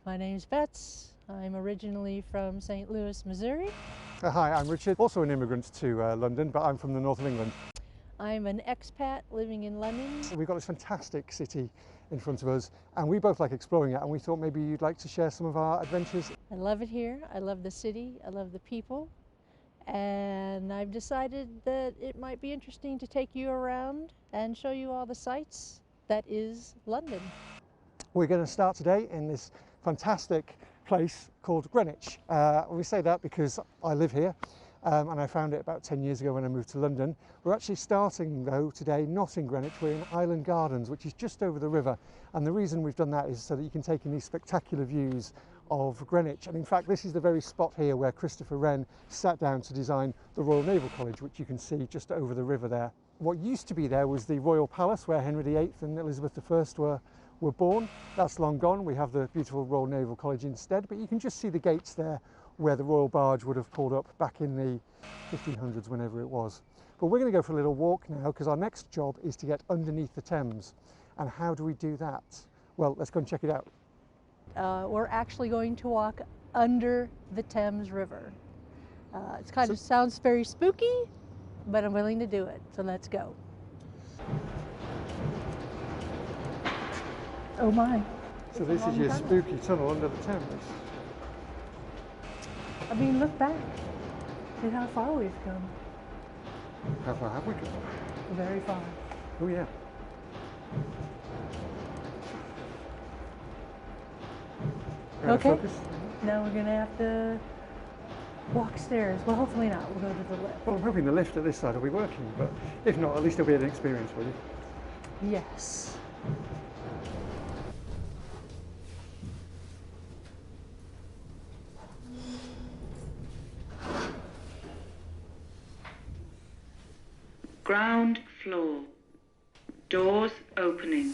My name's Bets. I'm originally from St. Louis, Missouri. Hi, I'm Richard, also an immigrant to London, but I'm from the north of England. I'm an expat living in London. We've got this fantastic city in front of us, and we both like exploring it, and we thought maybe you'd like to share some of our adventures. I love it here. I love the city. I love the people. And I've decided that it might be interesting to take you around and show you all the sights that is London. We're going to start today in this fantastic place called Greenwich. We say that because I live here and I found it about 10 years ago when I moved to London. We're actually starting though today not in Greenwich, we're in Island Gardens, which is just over the river, and the reason we've done that is so that you can take in these spectacular views of Greenwich. And in fact this is the very spot here where Christopher Wren sat down to design the Royal Naval College, which you can see just over the river there. What used to be there was the Royal Palace where Henry VIII and Elizabeth I were born. That's long gone. We have the beautiful Royal Naval College instead, but you can just see the gates there where the royal barge would have pulled up back in the 1500s, whenever it was. But we're going to go for a little walk now because our next job is to get underneath the Thames. And how do we do that? Well, let's go and check it out. We're actually going to walk under the Thames River. It kind of sounds very spooky, but I'm willing to do it, so let's go. Oh my. So this is your spooky tunnel under the Thames. I mean, look back. Look how far we've come. How far have we come? Very far. Oh yeah. Okay. Focus. Now we're going to have to walk stairs. Well, hopefully not. We'll go to the lift. Well, I'm hoping the lift at this side will be working, but if not, at least it'll be an experience for you. Yes. Ground floor. Doors opening.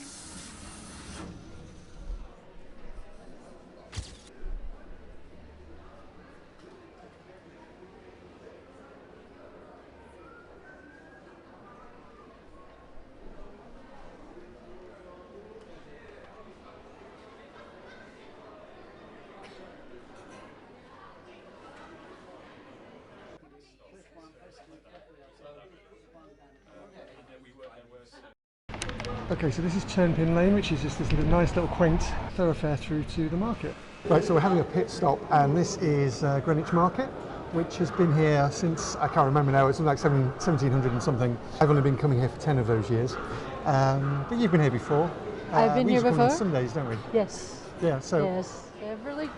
Okay, so this is Turnpin Lane, which is just this nice little quaint thoroughfare through to the market. Right, so we're having a pit stop, and this is Greenwich Market, which has been here since, I can't remember now, it's like 1700 and something. I've only been coming here for 10 of those years. But you've been here before. I've been here before. We used to come on Sundays, don't we? Yes. Yeah, so... Yes. They have really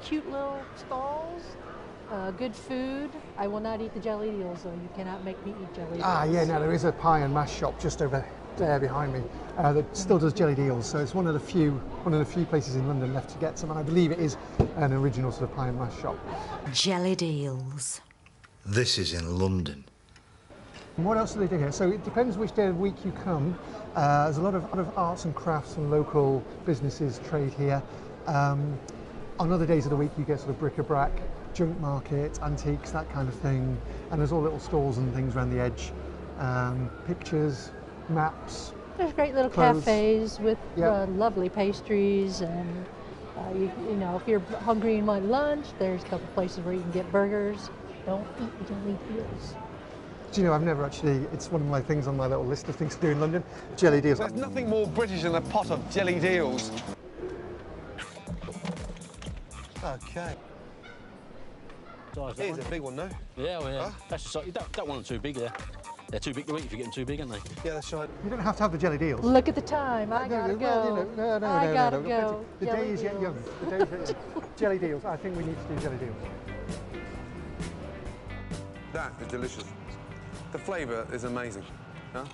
cute little stalls, good food. I will not eat the jellied eels, though. You cannot make me eat jellied eels. Ah, yeah, no, there is a pie and mash shop just over there behind me that still does jellied eels, so it's one of the few places in London left to get some, and I believe it is an original sort of pie and mash shop. Jellied Eels. This is in London. And what else do they do here? So it depends which day of the week you come. There's a lot of arts and crafts and local businesses trade here. On other days of the week you get sort of bric-a-brac, junk market, antiques, that kind of thing, and there's all little stalls and things around the edge. Pictures, maps. There's great little clothes. Cafes with lovely pastries, and you know, if you're hungry and want lunch, there's a couple places where you can get burgers. Don't eat jellied eels. Do you know, I've never actually, it's one of my things on my little list of things to do in London, jellied eels. There's nothing more British than a pot of jellied eels. Okay. Here's a big one, no? Yeah, well, yeah. That's just like, you don't want them too big there. They're too big to eat if you get them too big, aren't they? Yeah, that's right. You don't have to have the jellied eels. Look at the time. I gotta go. No. I gotta go. The day is yet young. The day is yet young. Jellied eels. I think we need to do jellied eels. That is delicious. The flavour is amazing. Huh?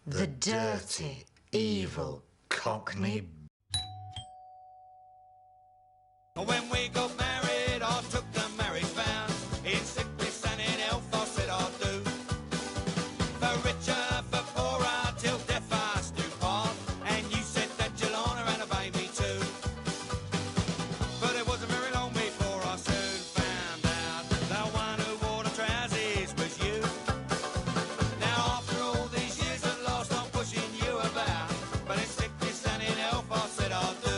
The dirty, evil Cockney. When we got married, I took the marriage vow. In sickness and in health, I said I'd do. For richer, for poorer, till death us do part. And you said that you'll honour and a baby too. But it wasn't very long before I soon found out the one who wore the trousers was you. Now after all these years at last, I'm pushing you about. But in sickness and in health, I said I'd do.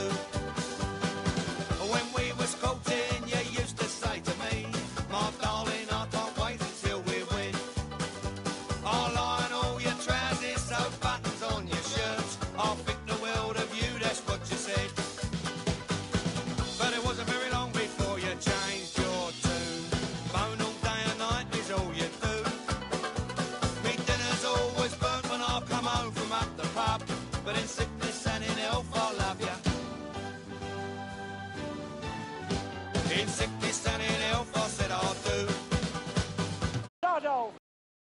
In sickly